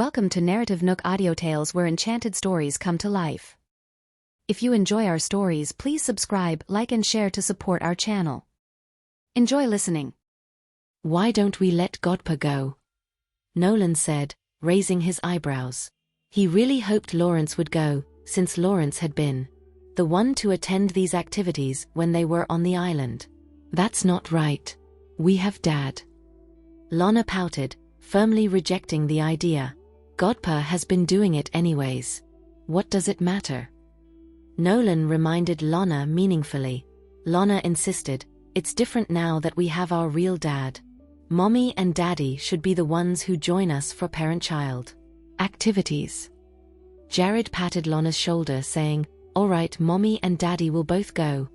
Welcome to NarrativeNook audio tales where enchanted stories come to life. If you enjoy our stories, please subscribe, like and share to support our channel. Enjoy listening. Why don't we let Godpa go? Nolan said, raising his eyebrows. He really hoped Lawrence would go, since Lawrence had been the one to attend these activities when they were on the island. That's not right. We have Dad. Lana pouted, firmly rejecting the idea. Godpa has been doing it anyways. What does it matter? Nolan reminded Lana meaningfully. Lana insisted, it's different now that we have our real dad. Mommy and Daddy should be the ones who join us for parent-child activities. Jared patted Lana's shoulder saying, all right, Mommy and Daddy will both go.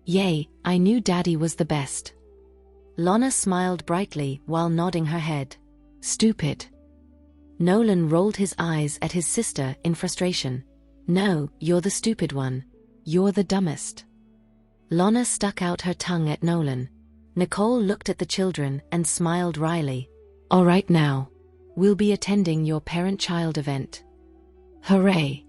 Yay, I knew Daddy was the best. Lana smiled brightly while nodding her head. Stupid. Nolan rolled his eyes at his sister in frustration. No, you're the stupid one. You're the dumbest. Lana stuck out her tongue at Nolan. Nicole looked at the children and smiled wryly. All right now. We'll be attending your parent-child event. Hooray!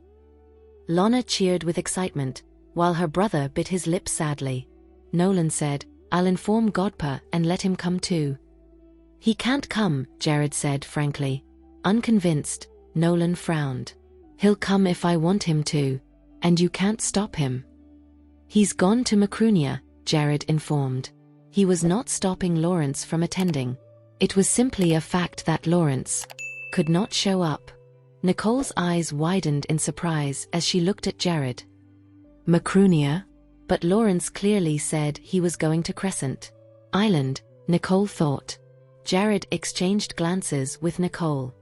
Lana cheered with excitement, while her brother bit his lip sadly. Nolan said, I'll inform Godpa and let him come too. He can't come, Jared said frankly. Unconvinced, Nolan frowned. He'll come if I want him to, and you can't stop him. He's gone to Macrunia, Jared informed. He was not stopping Lawrence from attending. It was simply a fact that Lawrence could not show up. Nicole's eyes widened in surprise as she looked at Jared. Macrunia? But Lawrence clearly said he was going to Crescent Island, Nicole thought. Jared exchanged glances with Nicole.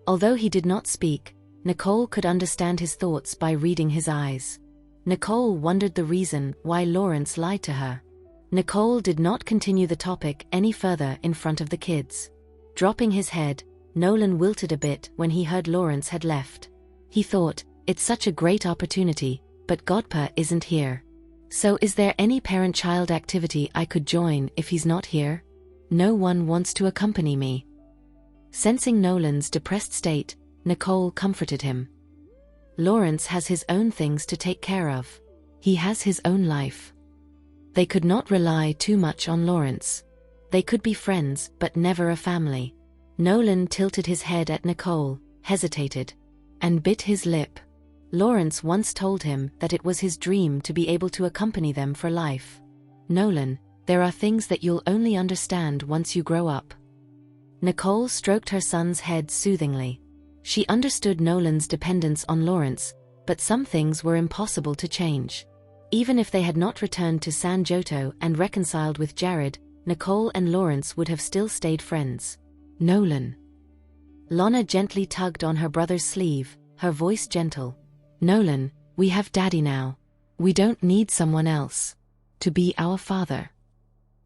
Although he did not speak, Nicole could understand his thoughts by reading his eyes. Nicole wondered the reason why Lawrence lied to her. Nicole did not continue the topic any further in front of the kids. Dropping his head, Nolan wilted a bit when he heard Lawrence had left. He thought, it's such a great opportunity, but Godpa isn't here. So is there any parent-child activity I could join if he's not here? No one wants to accompany me. Sensing Nolan's depressed state, Nicole comforted him. Lawrence has his own things to take care of. He has his own life. They could not rely too much on Lawrence. They could be friends, but never a family. Nolan tilted his head at Nicole, hesitated, and bit his lip. Lawrence once told him that it was his dream to be able to accompany them for life. Nolan, there are things that you'll only understand once you grow up. Nicole stroked her son's head soothingly. She understood Nolan's dependence on Lawrence, but some things were impossible to change. Even if they had not returned to San Joto and reconciled with Jared, Nicole and Lawrence would have still stayed friends. Nolan. Lana gently tugged on her brother's sleeve, her voice gentle. Nolan, we have Daddy now. We don't need someone else to be our father.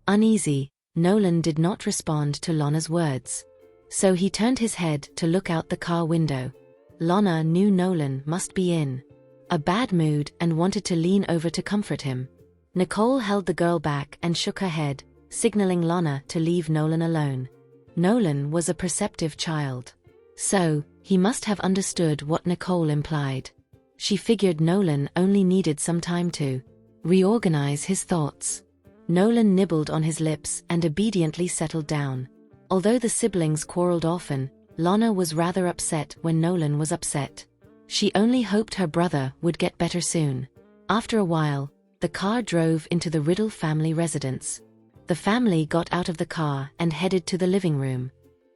Uneasy, Nolan did not respond to Lana's words. So he turned his head to look out the car window. Lana knew Nolan must be in a bad mood and wanted to lean over to comfort him. Nicole held the girl back and shook her head, signaling Lana to leave Nolan alone. Nolan was a perceptive child. So, he must have understood what Nicole implied. She figured Nolan only needed some time to reorganize his thoughts. Nolan nibbled on his lips and obediently settled down. Although the siblings quarreled often, Lana was rather upset when Nolan was upset. She only hoped her brother would get better soon. After a while, the car drove into the Riddle family residence. The family got out of the car and headed to the living room.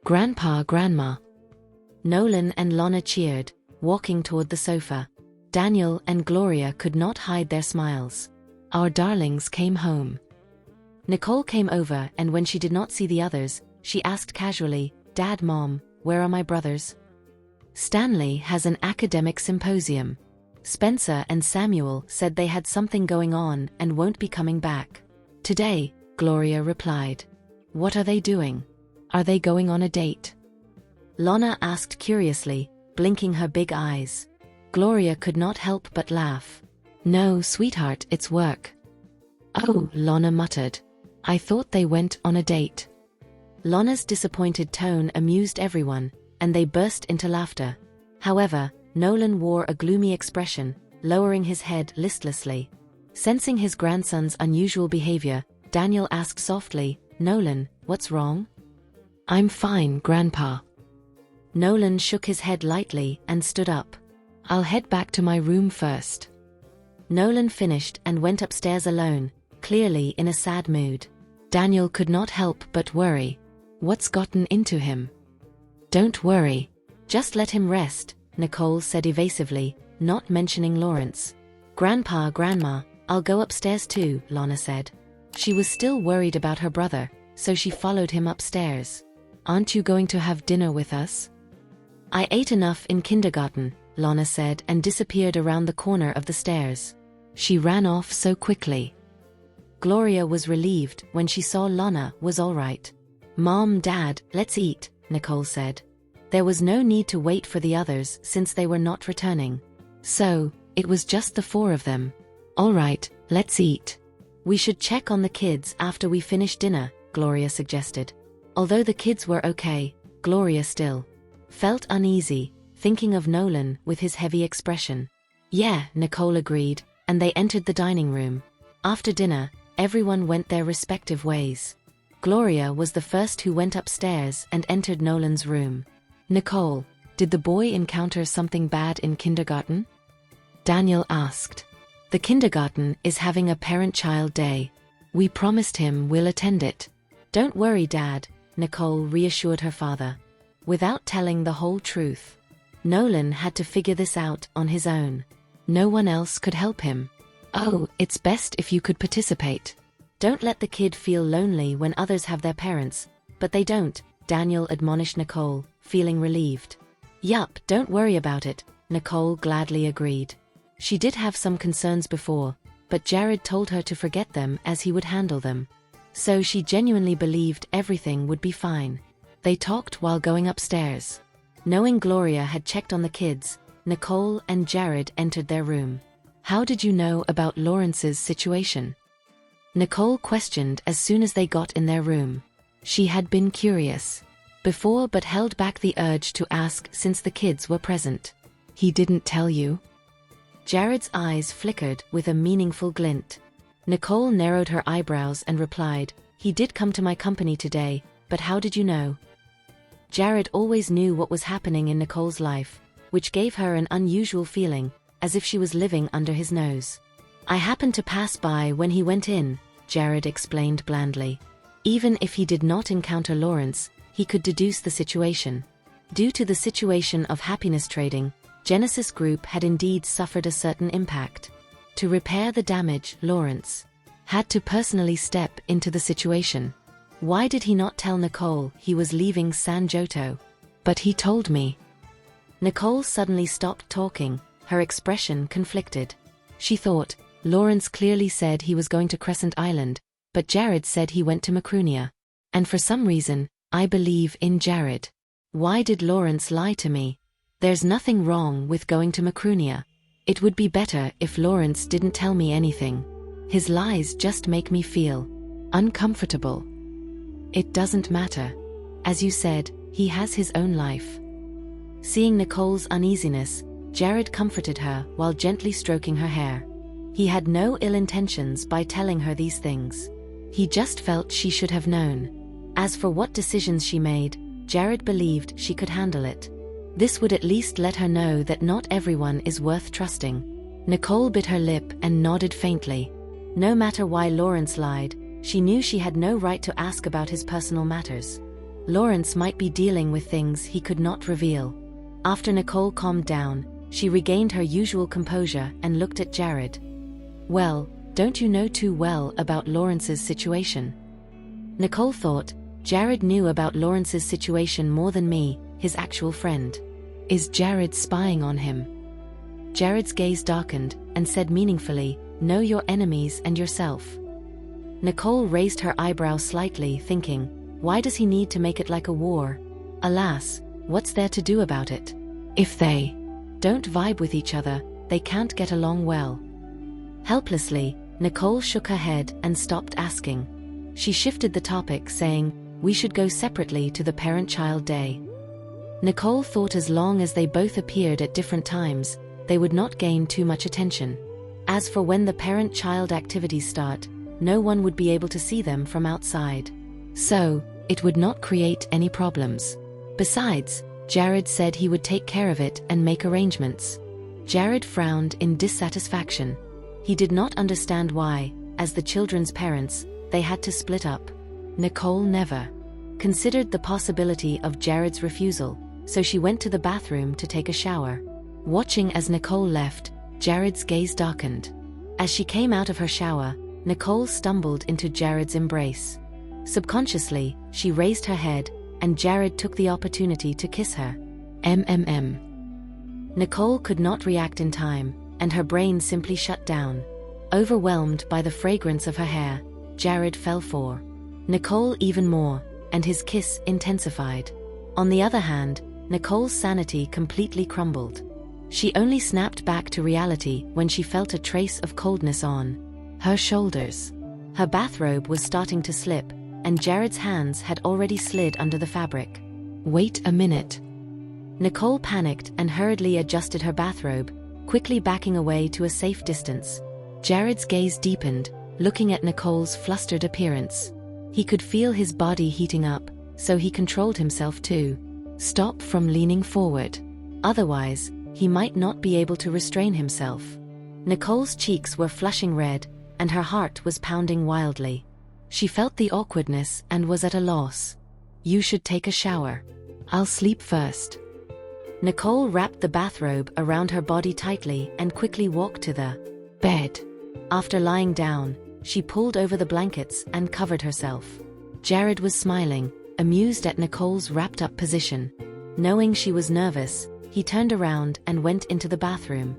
Grandpa, Grandma. Nolan and Lana cheered, walking toward the sofa. Daniel and Gloria could not hide their smiles. Our darlings came home. Nicole came over, and when she did not see the others, she asked casually, Dad, Mom, where are my brothers? Stanley has an academic symposium. Spencer and Samuel said they had something going on and won't be coming back today, Gloria replied. What are they doing? Are they going on a date? Lana asked curiously, blinking her big eyes. Gloria could not help but laugh. No, sweetheart, it's work. Oh, Lana muttered. I thought they went on a date. Lana's disappointed tone amused everyone, and they burst into laughter. However, Nolan wore a gloomy expression, lowering his head listlessly. Sensing his grandson's unusual behavior, Daniel asked softly, "Nolan, what's wrong?" "I'm fine, Grandpa." Nolan shook his head lightly and stood up. "I'll head back to my room first." Nolan finished and went upstairs alone, clearly in a sad mood. Daniel could not help but worry. What's gotten into him? "Don't worry. Just let him rest," Nicole said evasively, not mentioning Lawrence. "Grandpa, Grandma, I'll go upstairs too," Lana said. She was still worried about her brother, so she followed him upstairs. "Aren't you going to have dinner with us?" "I ate enough in kindergarten," Lana said and disappeared around the corner of the stairs. She ran off so quickly. Gloria was relieved when she saw Lana was all right. "Mom, Dad, let's eat," Nicole said. There was no need to wait for the others since they were not returning. So, it was just the four of them. "All right, let's eat. We should check on the kids after we finish dinner," Gloria suggested. Although the kids were okay, Gloria still felt uneasy, thinking of Nolan with his heavy expression. "Yeah," Nicole agreed, and they entered the dining room. After dinner, everyone went their respective ways. Gloria was the first who went upstairs and entered Nolan's room. "Nicole, did the boy encounter something bad in kindergarten?" Daniel asked. "The kindergarten is having a parent-child day. We promised him we'll attend it." "Don't worry, Dad," Nicole reassured her father. Without telling the whole truth, Nolan had to figure this out on his own. No one else could help him. "Oh, it's best if you could participate. Don't let the kid feel lonely when others have their parents." "But they don't," Daniel admonished Nicole, feeling relieved. "Yup, don't worry about it," Nicole gladly agreed. She did have some concerns before, but Jared told her to forget them as he would handle them. So she genuinely believed everything would be fine. They talked while going upstairs. Knowing Gloria had checked on the kids, Nicole and Jared entered their room. "How did you know about Lawrence's situation?" Nicole questioned as soon as they got in their room. She had been curious before but held back the urge to ask since the kids were present. "He didn't tell you?" Jared's eyes flickered with a meaningful glint. Nicole narrowed her eyebrows and replied, "He did come to my company today, but how did you know?" Jared always knew what was happening in Nicole's life, which gave her an unusual feeling, as if she was living under his nose. "I happened to pass by when he went in," Jared explained blandly. Even if he did not encounter Lawrence, he could deduce the situation. Due to the situation of happiness trading, Genesis Group had indeed suffered a certain impact. To repair the damage, Lawrence had to personally step into the situation. Why did he not tell Nicole he was leaving San Joto? "But he told me." Nicole suddenly stopped talking, her expression conflicted. She thought, Lawrence clearly said he was going to Crescent Island, but Jared said he went to Macrunia. And for some reason, I believe in Jared. Why did Lawrence lie to me? There's nothing wrong with going to Macrunia. It would be better if Lawrence didn't tell me anything. His lies just make me feel uncomfortable. It doesn't matter. As you said, he has his own life. Seeing Nicole's uneasiness, Jared comforted her while gently stroking her hair. He had no ill intentions by telling her these things. He just felt she should have known. As for what decisions she made, Jared believed she could handle it. This would at least let her know that not everyone is worth trusting. Nicole bit her lip and nodded faintly. No matter why Lawrence lied, she knew she had no right to ask about his personal matters. Lawrence might be dealing with things he could not reveal. After Nicole calmed down, she regained her usual composure and looked at Jared. "Well, don't you know too well about Lawrence's situation?" Nicole thought, Jared knew about Lawrence's situation more than me, his actual friend. Is Jared spying on him? Jared's gaze darkened and said meaningfully, "Know your enemies and yourself." Nicole raised her eyebrows slightly, thinking, why does he need to make it like a war? Alas, what's there to do about it? If they don't vibe with each other, they can't get along well. Helplessly, Nicole shook her head and stopped asking. She shifted the topic, saying, "We should go separately to the parent-child day." Nicole thought as long as they both appeared at different times, they would not gain too much attention. As for when the parent-child activities start, no one would be able to see them from outside. So, it would not create any problems. Besides, Jared said he would take care of it and make arrangements. Jared frowned in dissatisfaction. He did not understand why, as the children's parents, they had to split up. Nicole never considered the possibility of Jared's refusal, so she went to the bathroom to take a shower. Watching as Nicole left, Jared's gaze darkened. As she came out of her shower, Nicole stumbled into Jared's embrace. Subconsciously, she raised her head, and Jared took the opportunity to kiss her. MMM. Nicole could not react in time, and her brain simply shut down. Overwhelmed by the fragrance of her hair, Jared fell for Nicole even more, and his kiss intensified. On the other hand, Nicole's sanity completely crumbled. She only snapped back to reality when she felt a trace of coldness on her shoulders. Her bathrobe was starting to slip, and Jared's hands had already slid under the fabric. Wait a minute. Nicole panicked and hurriedly adjusted her bathrobe, quickly backing away to a safe distance. Jared's gaze deepened, looking at Nicole's flustered appearance. He could feel his body heating up, so he controlled himself to stop from leaning forward. Otherwise, he might not be able to restrain himself. Nicole's cheeks were flushing red, and her heart was pounding wildly. She felt the awkwardness and was at a loss. You should take a shower. I'll sleep first. Nicole wrapped the bathrobe around her body tightly and quickly walked to the bed. After lying down, she pulled over the blankets and covered herself. Jared was smiling, amused at Nicole's wrapped-up position. Knowing she was nervous, he turned around and went into the bathroom.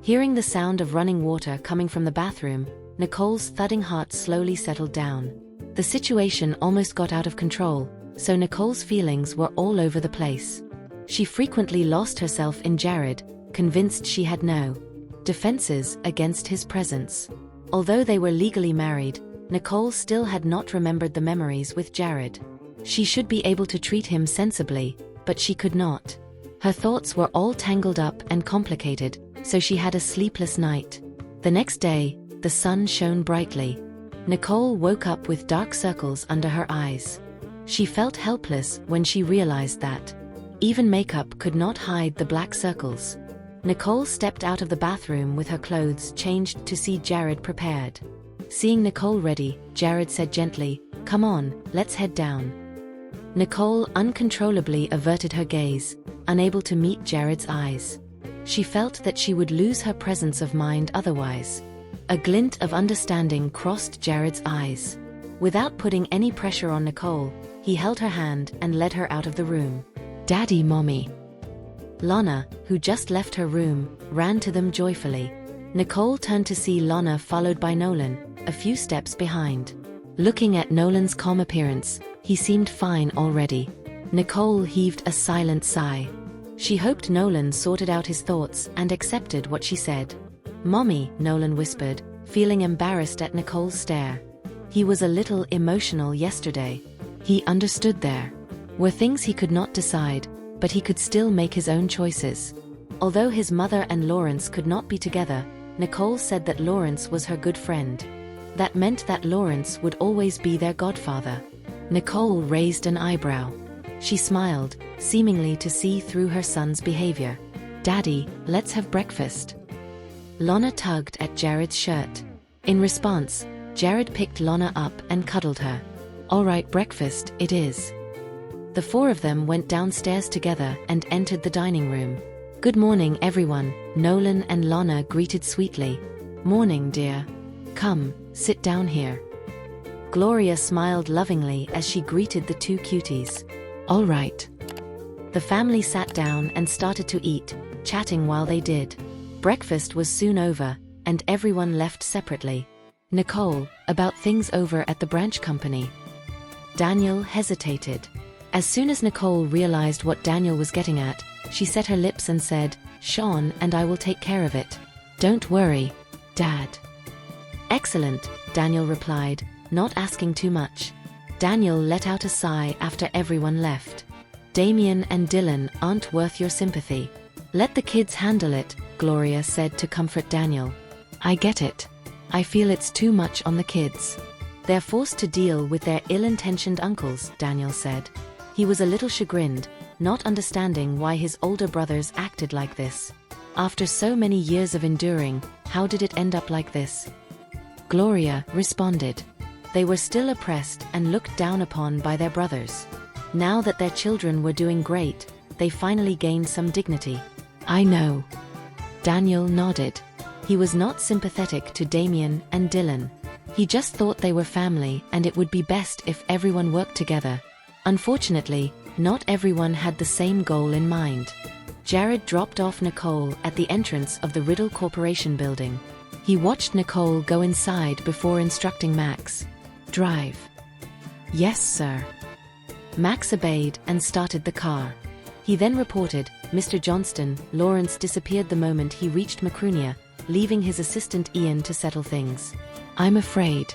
Hearing the sound of running water coming from the bathroom, Nicole's thudding heart slowly settled down. The situation almost got out of control, so Nicole's feelings were all over the place. She frequently lost herself in Jared, convinced she had no defenses against his presence. Although they were legally married, Nicole still had not remembered the memories with Jared. She should be able to treat him sensibly, but she could not. Her thoughts were all tangled up and complicated, so she had a sleepless night. The next day, the sun shone brightly. Nicole woke up with dark circles under her eyes. She felt helpless when she realized that even makeup could not hide the black circles. Nicole stepped out of the bathroom with her clothes changed to see Jared prepared. Seeing Nicole ready, Jared said gently, "Come on, let's head down." Nicole uncontrollably averted her gaze, unable to meet Jared's eyes. She felt that she would lose her presence of mind otherwise. A glint of understanding crossed Jared's eyes. Without putting any pressure on Nicole, he held her hand and led her out of the room. "Daddy, Mommy." Lana, who just left her room, ran to them joyfully. Nicole turned to see Lana followed by Nolan, a few steps behind. Looking at Nolan's calm appearance, he seemed fine already. Nicole heaved a silent sigh. She hoped Nolan sorted out his thoughts and accepted what she said. "Mommy," Nolan whispered, feeling embarrassed at Nicole's stare. He was a little emotional yesterday. He understood there were things he could not decide, but he could still make his own choices. Although his mother and Lawrence could not be together, Nicole said that Lawrence was her good friend. That meant that Lawrence would always be their godfather. Nicole raised an eyebrow. She smiled, seemingly to see through her son's behavior. "Daddy, let's have breakfast." Lana tugged at Jared's shirt. In response, Jared picked Lana up and cuddled her. "All right, breakfast it is." The four of them went downstairs together and entered the dining room. "Good morning, everyone," Nolan and Lana greeted sweetly. "Morning, dear. Come, sit down here." Gloria smiled lovingly as she greeted the two cuties. "All right." The family sat down and started to eat, chatting while they did. Breakfast was soon over, and everyone left separately. "Nicole, about things over at the branch company." Daniel hesitated. As soon as Nicole realized what Daniel was getting at, she set her lips and said, "Sean and I will take care of it. Don't worry, Dad." "Excellent," Daniel replied, not asking too much. Daniel let out a sigh after everyone left. Damien and Dylan aren't worth your sympathy. Let the kids handle it, Gloria said to comfort Daniel. I get it. I feel it's too much on the kids. They're forced to deal with their ill-intentioned uncles, Daniel said. He was a little chagrined, not understanding why his older brothers acted like this. After so many years of enduring, how did it end up like this? Gloria responded. They were still oppressed and looked down upon by their brothers. Now that their children were doing great, they finally gained some dignity. I know. Daniel nodded. He was not sympathetic to Damien and Dylan. He just thought they were family and it would be best if everyone worked together. Unfortunately, not everyone had the same goal in mind. Jared dropped off Nicole at the entrance of the Riddle Corporation building. He watched Nicole go inside before instructing Max. Drive. Yes, sir. Max obeyed and started the car. He then reported, Mr. Johnston, Lawrence disappeared the moment he reached Macrunia, leaving his assistant Ian to settle things. I'm afraid.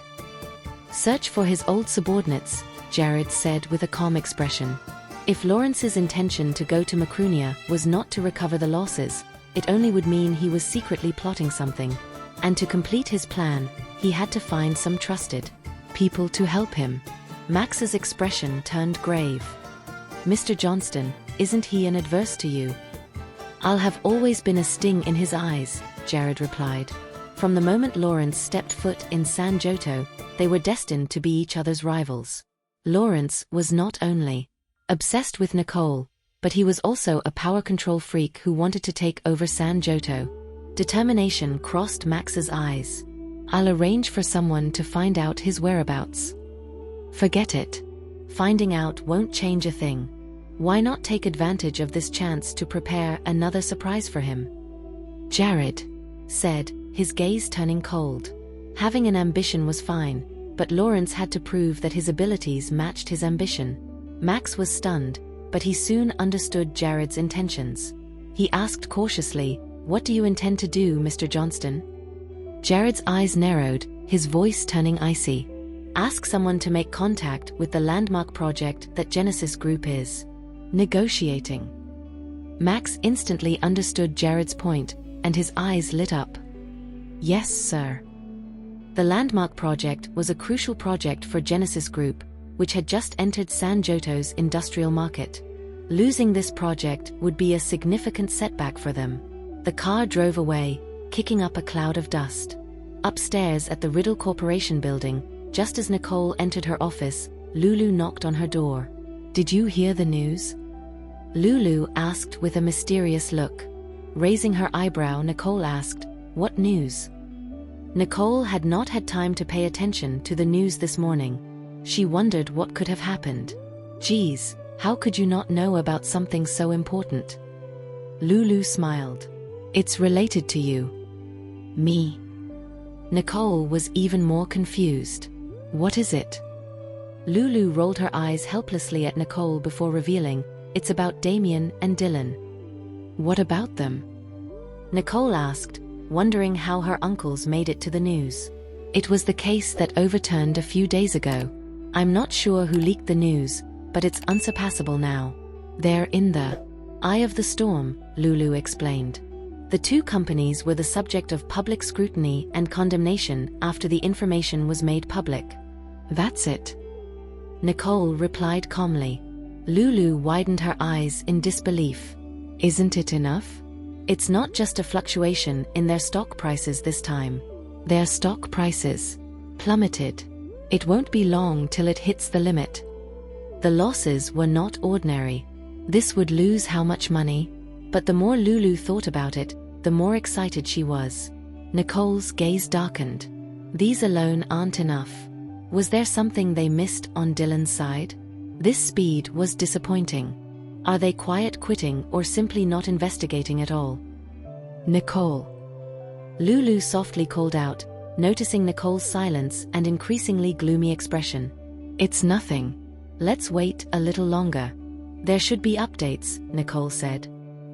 Search for his old subordinates, Jared said with a calm expression. If Lawrence's intention to go to Macrunia was not to recover the losses, it only would mean he was secretly plotting something. And to complete his plan, he had to find some trusted people to help him. Max's expression turned grave. Mr. Johnston, isn't he an adverse to you? I'll have always been a sting in his eyes, Jared replied. From the moment Lawrence stepped foot in San Joto, they were destined to be each other's rivals. Lawrence was not only obsessed with Nicole, but he was also a power control freak who wanted to take over San Joto. Determination crossed Max's eyes. I'll arrange for someone to find out his whereabouts. Forget it. Finding out won't change a thing. Why not take advantage of this chance to prepare another surprise for him? Jared said, his gaze turning cold. Having an ambition was fine, but Lawrence had to prove that his abilities matched his ambition. Max was stunned, but he soon understood Jared's intentions. He asked cautiously, What do you intend to do, Mr. Johnston? Jared's eyes narrowed, his voice turning icy. Ask someone to make contact with the landmark project that Genesis Group is negotiating. Max instantly understood Jared's point, and his eyes lit up. Yes, sir. The landmark project was a crucial project for Genesis Group, which had just entered San Joto's industrial market. Losing this project would be a significant setback for them. The car drove away, kicking up a cloud of dust. Upstairs at the Riddle Corporation building, just as Nicole entered her office, Lulu knocked on her door. Did you hear the news? Lulu asked with a mysterious look. Raising her eyebrow, Nicole asked, What news? Nicole had not had time to pay attention to the news this morning. She wondered what could have happened. Geez, how could you not know about something so important? Lulu smiled. It's related to you. Me. Nicole was even more confused. What is it? Lulu rolled her eyes helplessly at Nicole before revealing, It's about Damien and Dylan. What about them? Nicole asked, wondering how her uncles made it to the news. It was the case that overturned a few days ago. I'm not sure who leaked the news, but it's unsurpassable now. They're in the eye of the storm, Lulu explained. The two companies were the subject of public scrutiny and condemnation after the information was made public. That's it. Nicole replied calmly. Lulu widened her eyes in disbelief. Isn't it enough? It's not just a fluctuation in their stock prices this time. Their stock prices plummeted. It won't be long till it hits the limit. The losses were not ordinary. This would lose how much money? But the more Lulu thought about it, the more excited she was. Nicole's gaze darkened. These alone aren't enough. Was there something they missed on Dylan's side? This speed was disappointing. Are they quiet quitting or simply not investigating at all? Nicole. Lulu softly called out, noticing Nicole's silence and increasingly gloomy expression. It's nothing. Let's wait a little longer. There should be updates, Nicole said.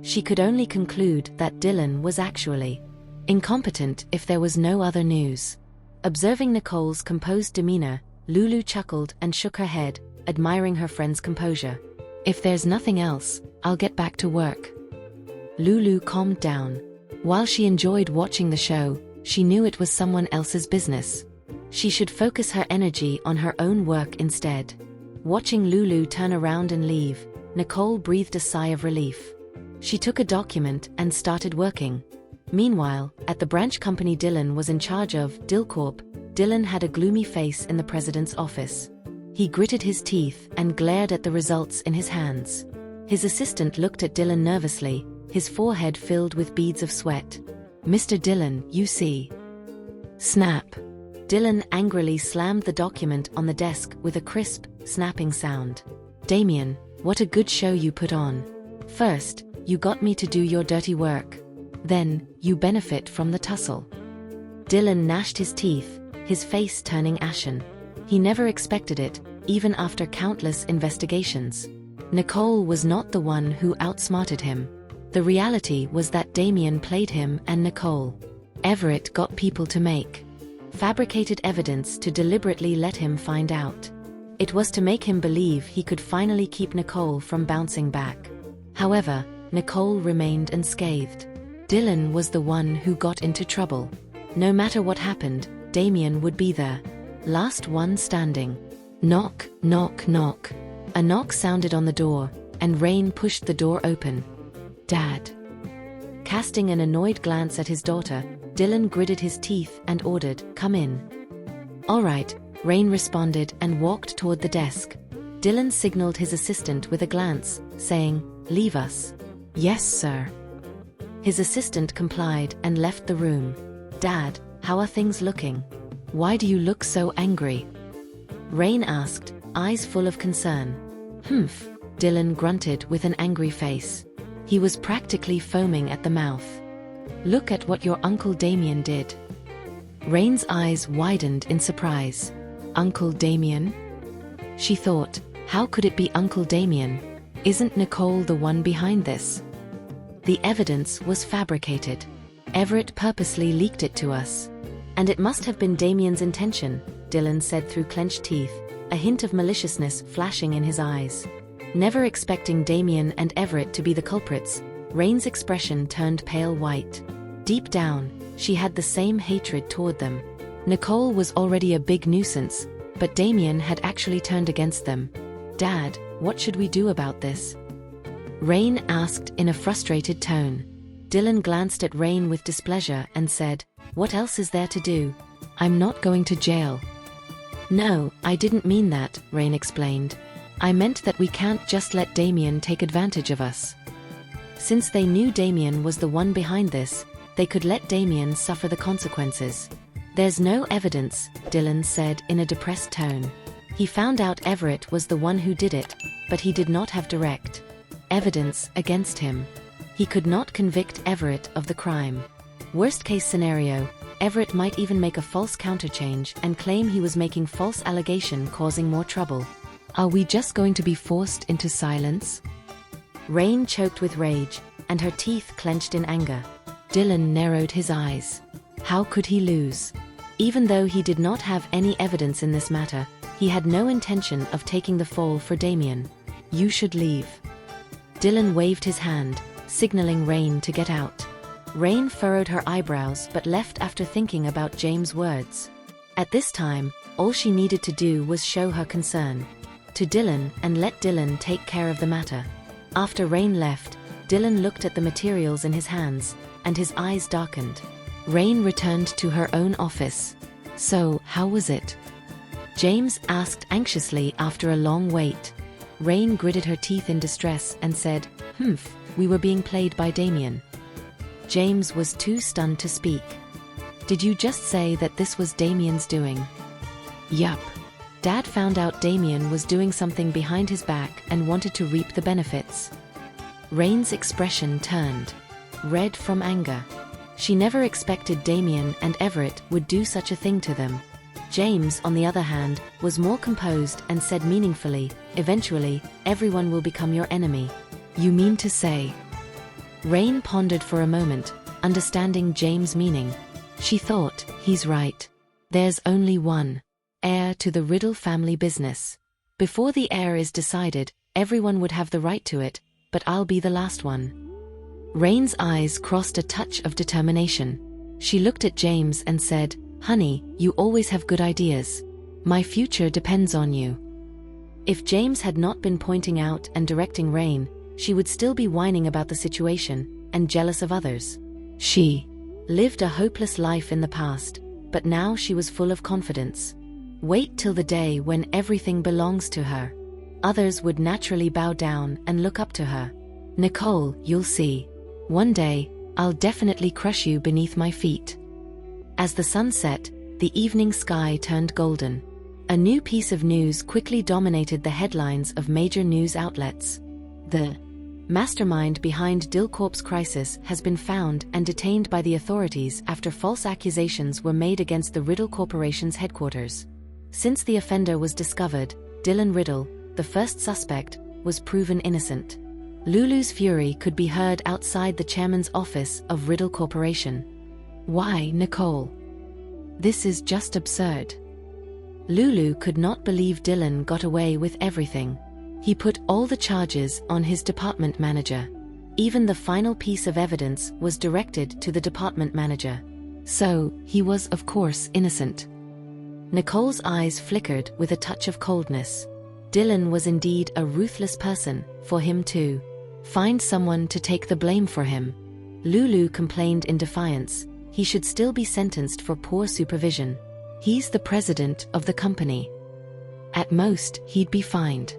She could only conclude that Dylan was actually incompetent if there was no other news. Observing Nicole's composed demeanor, Lulu chuckled and shook her head, admiring her friend's composure. If there's nothing else, I'll get back to work. Lulu calmed down. While she enjoyed watching the show, she knew it was someone else's business. She should focus her energy on her own work instead. Watching Lulu turn around and leave, Nicole breathed a sigh of relief. She took a document and started working. Meanwhile, at the branch company Dylan was in charge of, Dillcorp, Dylan had a gloomy face in the president's office. He gritted his teeth and glared at the results in his hands. His assistant looked at Dylan nervously, his forehead filled with beads of sweat. "Mr. Dylan, you see." Snap. Dylan angrily slammed the document on the desk with a crisp, snapping sound. "Damien, what a good show you put on. First, you got me to do your dirty work. Then, you benefit from the tussle." Dylan gnashed his teeth, his face turning ashen. He never expected it, even after countless investigations. Nicole was not the one who outsmarted him. The reality was that Damien played him and Nicole. Everett got people to make fabricated evidence to deliberately let him find out. It was to make him believe he could finally keep Nicole from bouncing back. However, Nicole remained unscathed. Dylan was the one who got into trouble. No matter what happened, Damien would be there. Last one standing. Knock, knock, knock. A knock sounded on the door, and Rain pushed the door open. "Dad." Casting an annoyed glance at his daughter, Dylan gritted his teeth and ordered, "Come in." "All right," Rain responded and walked toward the desk. Dylan signaled his assistant with a glance, saying, "Leave us." "Yes, sir." His assistant complied and left the room. "Dad, how are things looking? Why do you look so angry?" Rain asked, eyes full of concern. "Humph," Dylan grunted with an angry face. He was practically foaming at the mouth. "Look at what your Uncle Damien did." Rain's eyes widened in surprise. "Uncle Damien?" She thought, how could it be Uncle Damien? Isn't Nicole the one behind this? The evidence was fabricated. Everett purposely leaked it to us. "And it must have been Damien's intention," Dylan said through clenched teeth, a hint of maliciousness flashing in his eyes. Never expecting Damien and Everett to be the culprits, Rain's expression turned pale white. Deep down, she had the same hatred toward them. Nicole was already a big nuisance, but Damien had actually turned against them. "Dad, what should we do about this?" Rain asked in a frustrated tone. Dylan glanced at Rain with displeasure and said, "What else is there to do? I'm not going to jail." "No, I didn't mean that," Rain explained. "I meant that we can't just let Damien take advantage of us." Since they knew Damien was the one behind this, they could let Damien suffer the consequences. "There's no evidence," Dylan said in a depressed tone. He found out Everett was the one who did it, but he did not have direct evidence against him. He could not convict Everett of the crime. Worst case scenario, Everett might even make a false counterchange and claim he was making false allegation causing more trouble. Are we just going to be forced into silence? Rain choked with rage, and her teeth clenched in anger. Dylan narrowed his eyes. How could he lose? Even though he did not have any evidence in this matter, he had no intention of taking the fall for Damien. "You should leave." Dylan waved his hand, signaling Rain to get out. Rain furrowed her eyebrows but left after thinking about James' words. At this time, all she needed to do was show her concern to Dylan and let Dylan take care of the matter. After Rain left, Dylan looked at the materials in his hands, and his eyes darkened. Rain returned to her own office. "So, how was it?" James asked anxiously after a long wait. Rain gritted her teeth in distress and said, "Humph, we were being played by Damien." James was too stunned to speak. "Did you just say that this was Damien's doing?" "Yup. Dad found out Damien was doing something behind his back and wanted to reap the benefits." Rain's expression turned red from anger. She never expected Damien and Everett would do such a thing to them. James, on the other hand, was more composed and said meaningfully, "Eventually, everyone will become your enemy." "You mean to say?" Rain pondered for a moment, understanding James' meaning. She thought, he's right. There's only one heir to the Riddle family business. Before the heir is decided, Everyone would have the right to it, but I'll be the last one. Rain's eyes crossed a touch of determination. She looked at James and said, "Honey, you always have good ideas. My future depends on you." If James had not been pointing out and directing Rain, she would still be whining about the situation and jealous of others. She lived a hopeless life in the past, but now she was full of confidence. Wait till the day when everything belongs to her. Others would naturally bow down and look up to her. "Nicole, you'll see. One day, I'll definitely crush you beneath my feet." As the sun set, the evening sky turned golden. A new piece of news quickly dominated the headlines of major news outlets. The mastermind behind Dillcorp's crisis has been found and detained by the authorities after false accusations were made against the Riddle Corporation's headquarters. Since the offender was discovered, Dylan Riddle, the first suspect, was proven innocent. Lulu's fury could be heard outside the chairman's office of Riddle Corporation. "Why, Nicole? This is just absurd." Lulu could not believe Dylan got away with everything. He put all the charges on his department manager. Even the final piece of evidence was directed to the department manager. So, he was of course innocent. Nicole's eyes flickered with a touch of coldness. Dylan was indeed a ruthless person, for him to find someone to take the blame for him. Lulu complained in defiance. He should still be sentenced for poor supervision. He's the president of the company. At most, he'd be fined.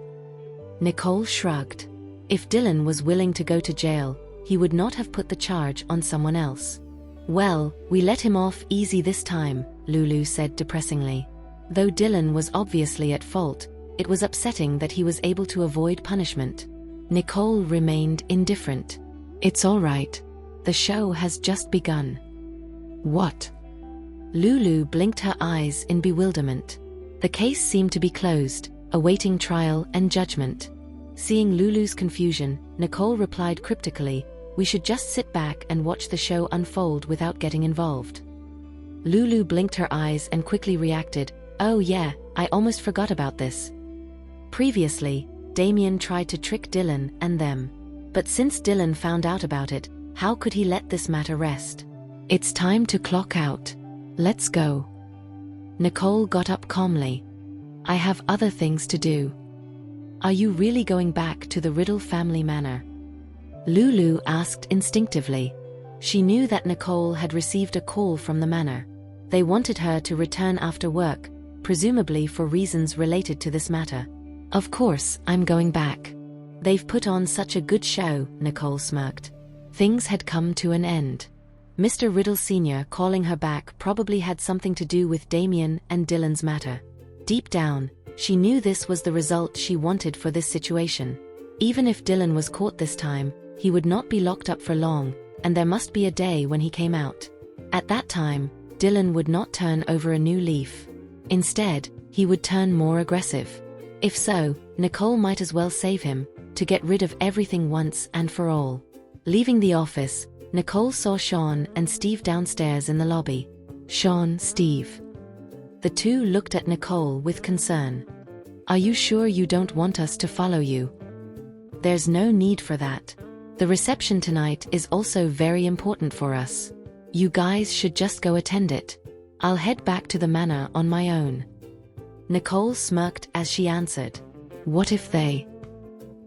Nicole shrugged. If Dylan was willing to go to jail, he would not have put the charge on someone else. "Well, we let him off easy this time," Lulu said depressingly. Though Dylan was obviously at fault, it was upsetting that he was able to avoid punishment. Nicole remained indifferent. "It's all right. The show has just begun." "What?" Lulu blinked her eyes in bewilderment. The case seemed to be closed, awaiting trial and judgment. Seeing Lulu's confusion, Nicole replied cryptically, "We should just sit back and watch the show unfold without getting involved." Lulu blinked her eyes and quickly reacted, "Oh yeah, I almost forgot about this." Previously, Damien tried to trick Dylan and them. But since Dylan found out about it, how could he let this matter rest? "It's time to clock out. Let's go." Nicole got up calmly. "I have other things to do." "Are you really going back to the Riddle family manor?" Lulu asked instinctively. She knew that Nicole had received a call from the manor. They wanted her to return after work, presumably for reasons related to this matter. "Of course, I'm going back. They've put on such a good show," Nicole smirked. Things had come to an end. Mr. Riddle Sr. calling her back probably had something to do with Damien and Dylan's matter. Deep down, she knew this was the result she wanted for this situation. Even if Dylan was caught this time, he would not be locked up for long, and there must be a day when he came out. At that time, Dylan would not turn over a new leaf. Instead, he would turn more aggressive. If so, Nicole might as well save him, to get rid of everything once and for all. Leaving the office, Nicole saw Sean and Steve downstairs in the lobby. "Sean, Steve." The two looked at Nicole with concern. "Are you sure you don't want us to follow you?" "There's no need for that. The reception tonight is also very important for us. You guys should just go attend it. I'll head back to the manor on my own." Nicole smirked as she answered, "What if they?"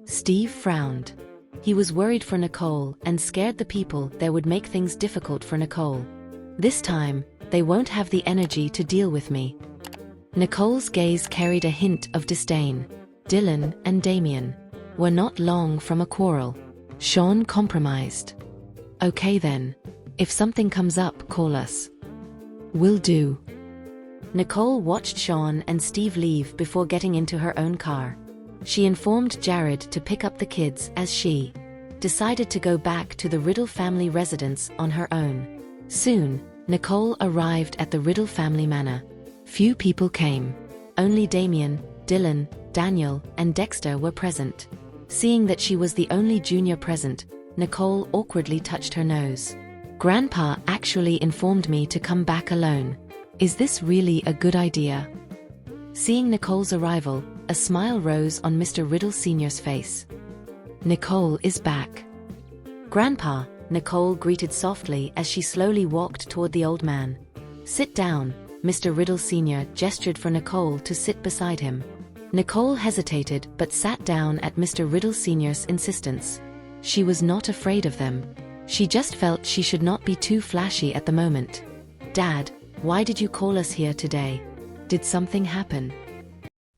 Steve frowned. He was worried for Nicole and scared the people there would make things difficult for Nicole. "This time, they won't have the energy to deal with me." Nicole's gaze carried a hint of disdain. Dylan and Damien were not long from a quarrel. Sean compromised. "Okay then. If something comes up, call us." "Will do." Nicole watched Sean and Steve leave before getting into her own car. She informed Jared to pick up the kids as she decided to go back to the Riddle family residence on her own. Soon, Nicole arrived at the Riddle family manor. Few people came. Only Damien, Dylan, Daniel, and Dexter were present. Seeing that she was the only junior present, Nicole awkwardly touched her nose. "Grandpa actually informed me to come back alone. Is this really a good idea?" Seeing Nicole's arrival, a smile rose on Mr. Riddle Sr.'s face. Nicole is back. Grandpa, Nicole greeted softly as she slowly walked toward the old man. Sit down, Mr. Riddle Sr. gestured for Nicole to sit beside him. Nicole hesitated but sat down at Mr. Riddle Sr.'s insistence. She was not afraid of them. She just felt she should not be too flashy at the moment. Dad, why did you call us here today? Did something happen?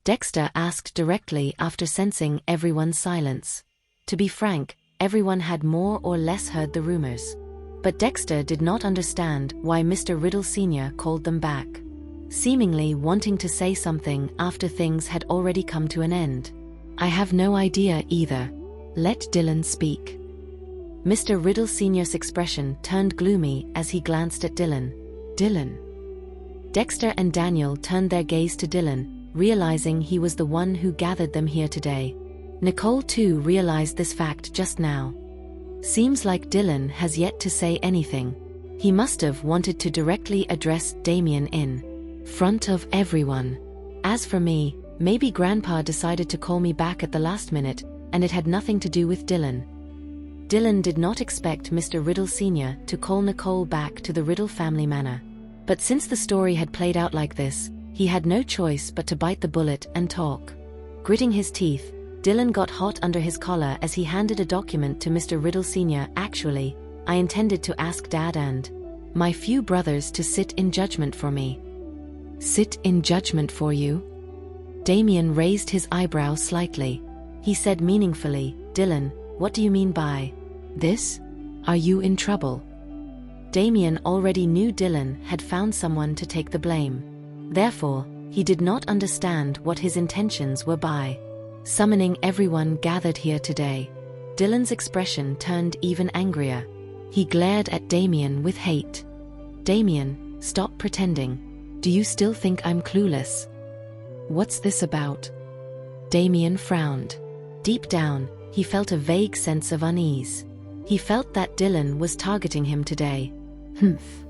Dexter asked directly after sensing everyone's silence. To be frank, everyone had more or less heard the rumors. But Dexter did not understand why Mr. Riddle Sr. called them back, seemingly wanting to say something after things had already come to an end. I have no idea either. Let Dylan speak. Mr. Riddle Sr.'s expression turned gloomy as he glanced at Dylan. Dylan. Dexter and Daniel turned their gaze to Dylan, realizing he was the one who gathered them here today. Nicole too realized this fact just now. Seems like Dylan has yet to say anything. He must have wanted to directly address Damien in front of everyone. As for me, maybe Grandpa decided to call me back at the last minute, and it had nothing to do with Dylan. Dylan did not expect Mr. Riddle Sr. to call Nicole back to the Riddle family manor. But since the story had played out like this, he had no choice but to bite the bullet and talk. Gritting his teeth, Dylan got hot under his collar as he handed a document to Mr. Riddle Sr. Actually, I intended to ask Dad and my few brothers to sit in judgment for me. Sit in judgment for you? Damien raised his eyebrow slightly. He said meaningfully, Dylan, what do you mean by this? Are you in trouble? Damien already knew Dylan had found someone to take the blame. Therefore, he did not understand what his intentions were by summoning everyone gathered here today. Dylan's expression turned even angrier. He glared at Damien with hate. Damien, stop pretending. Do you still think I'm clueless? What's this about? Damien frowned. Deep down, he felt a vague sense of unease. He felt that Dylan was targeting him today. Humph.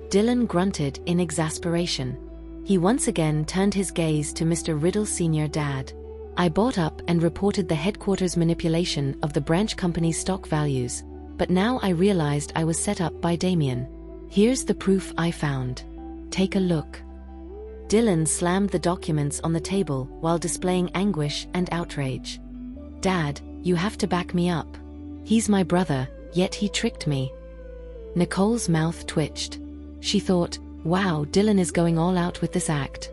Dylan grunted in exasperation. He once again turned his gaze to Mr. Riddle Sr. Dad. I bought up and reported the headquarters' manipulation of the branch company's stock values, but now I realized I was set up by Damien. Here's the proof I found. Take a look. Dylan slammed the documents on the table while displaying anguish and outrage. Dad, you have to back me up. He's my brother, yet he tricked me. Nicole's mouth twitched. She thought, wow, Dylan is going all out with this act.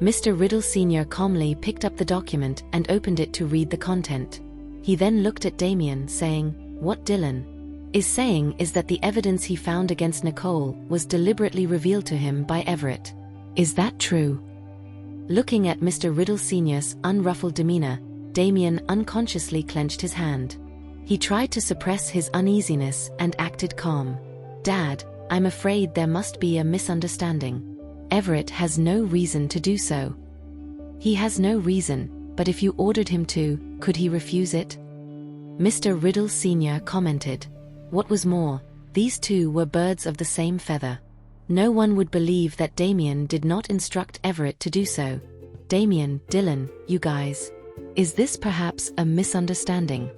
Mr. Riddle Sr. calmly picked up the document and opened it to read the content. He then looked at Damien, saying, what Dylan is saying is that the evidence he found against Nicole was deliberately revealed to him by Everett. Is that true? Looking at Mr. Riddle Sr.'s unruffled demeanor, Damien unconsciously clenched his hand. He tried to suppress his uneasiness and acted calm. Dad, I'm afraid there must be a misunderstanding. Everett has no reason to do so. He has no reason, but if you ordered him to, could he refuse it? Mr. Riddle Sr. commented. What was more, these two were birds of the same feather. No one would believe that Damien did not instruct Everett to do so. Damien, Dylan, you guys. Is this perhaps a misunderstanding?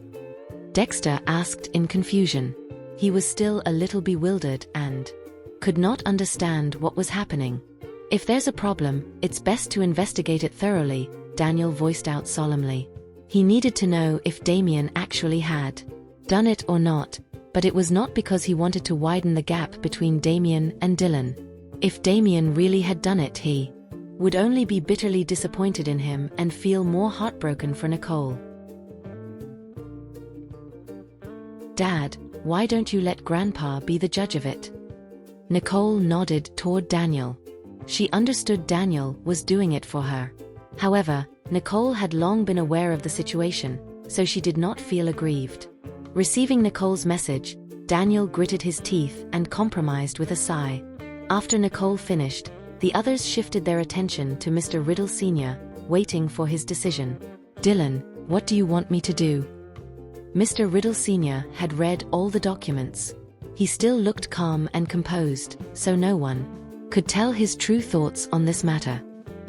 Dexter asked in confusion. He was still a little bewildered and could not understand what was happening. If there's a problem, it's best to investigate it thoroughly, Daniel voiced out solemnly. He needed to know if Damien actually had done it or not, but it was not because he wanted to widen the gap between Damien and Dylan. If Damien really had done it, he would only be bitterly disappointed in him and feel more heartbroken for Nicole. Dad, why don't you let Grandpa be the judge of it? Nicole nodded toward Daniel. She understood Daniel was doing it for her. However, Nicole had long been aware of the situation, so she did not feel aggrieved. Receiving Nicole's message, Daniel gritted his teeth and compromised with a sigh. After Nicole finished, the others shifted their attention to Mr. Riddle Sr., waiting for his decision. Dylan, what do you want me to do? Mr. Riddle Sr. had read all the documents. He still looked calm and composed, so no one could tell his true thoughts on this matter.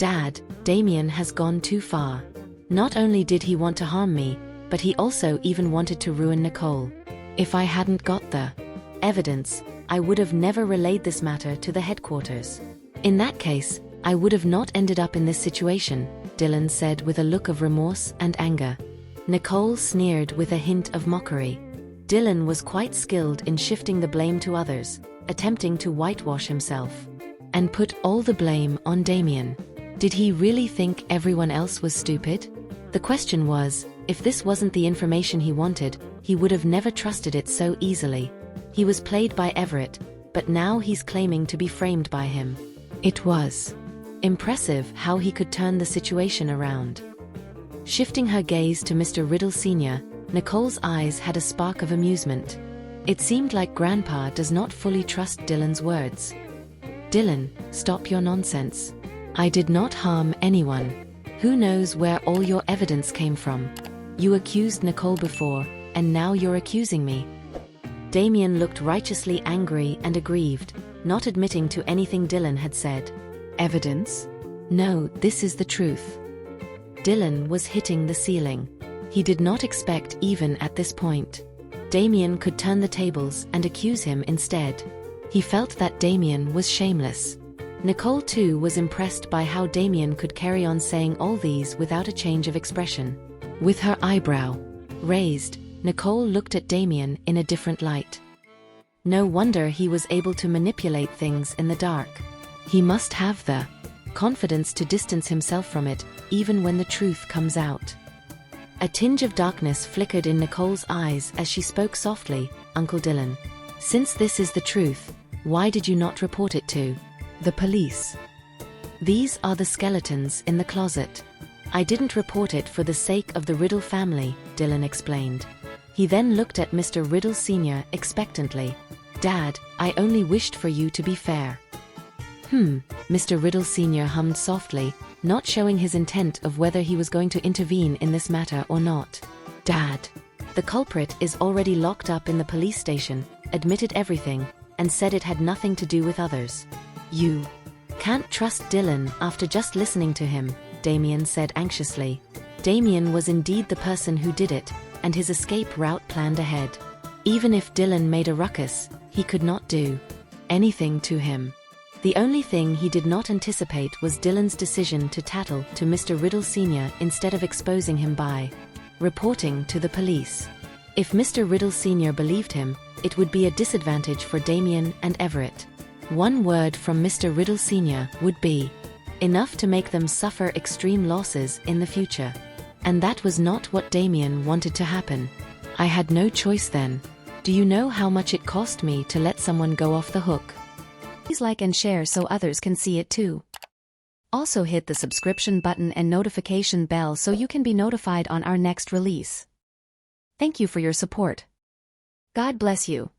Dad, Damien has gone too far. Not only did he want to harm me, but he also even wanted to ruin Nicole. If I hadn't got the evidence, I would have never relayed this matter to the headquarters. In that case, I would have not ended up in this situation, Dylan said with a look of remorse and anger. Nicole sneered with a hint of mockery. Dylan was quite skilled in shifting the blame to others, attempting to whitewash himself. And put all the blame on Damien. Did he really think everyone else was stupid? The question was, if this wasn't the information he wanted, he would have never trusted it so easily. He was played by Everett, but now he's claiming to be framed by him. It was impressive how he could turn the situation around. Shifting her gaze to Mr. Riddle Sr., Nicole's eyes had a spark of amusement. It seemed like Grandpa does not fully trust Dylan's words. Dylan, stop your nonsense. I did not harm anyone. Who knows where all your evidence came from? You accused Nicole before, and now you're accusing me. Damien looked righteously angry and aggrieved, not admitting to anything Dylan had said. Evidence? No, this is the truth. Dylan was hitting the ceiling. He did not expect even at this point. Damien could turn the tables and accuse him instead. He felt that Damien was shameless. Nicole too was impressed by how Damien could carry on saying all these without a change of expression. With her eyebrow raised, Nicole looked at Damien in a different light. No wonder he was able to manipulate things in the dark. He must have the confidence to distance himself from it, even when the truth comes out. A tinge of darkness flickered in Nicole's eyes as she spoke softly, Uncle Dylan. Since this is the truth, why did you not report it to the police? These are the skeletons in the closet. I didn't report it for the sake of the Riddle family, Dylan explained. He then looked at Mr. Riddle Sr. expectantly. Dad, I only wished for you to be fair. Mr. Riddle Sr. hummed softly, not showing his intent of whether he was going to intervene in this matter or not. Dad, the culprit is already locked up in the police station, admitted everything, and said it had nothing to do with others. You can't trust Dylan after just listening to him, Damien said anxiously. Damien was indeed the person who did it, and his escape route planned ahead. Even if Dylan made a ruckus, he could not do anything to him. The only thing he did not anticipate was Dylan's decision to tattle to Mr. Riddle Sr. instead of exposing him by reporting to the police. If Mr. Riddle Sr. believed him, it would be a disadvantage for Damien and Everett. One word from Mr. Riddle Sr. would be enough to make them suffer extreme losses in the future. And that was not what Damien wanted to happen. I had no choice then. Do you know how much it cost me to let someone go off the hook? Please like and share so others can see it too. Also hit the subscription button and notification bell so you can be notified on our next release. Thank you for your support. God bless you.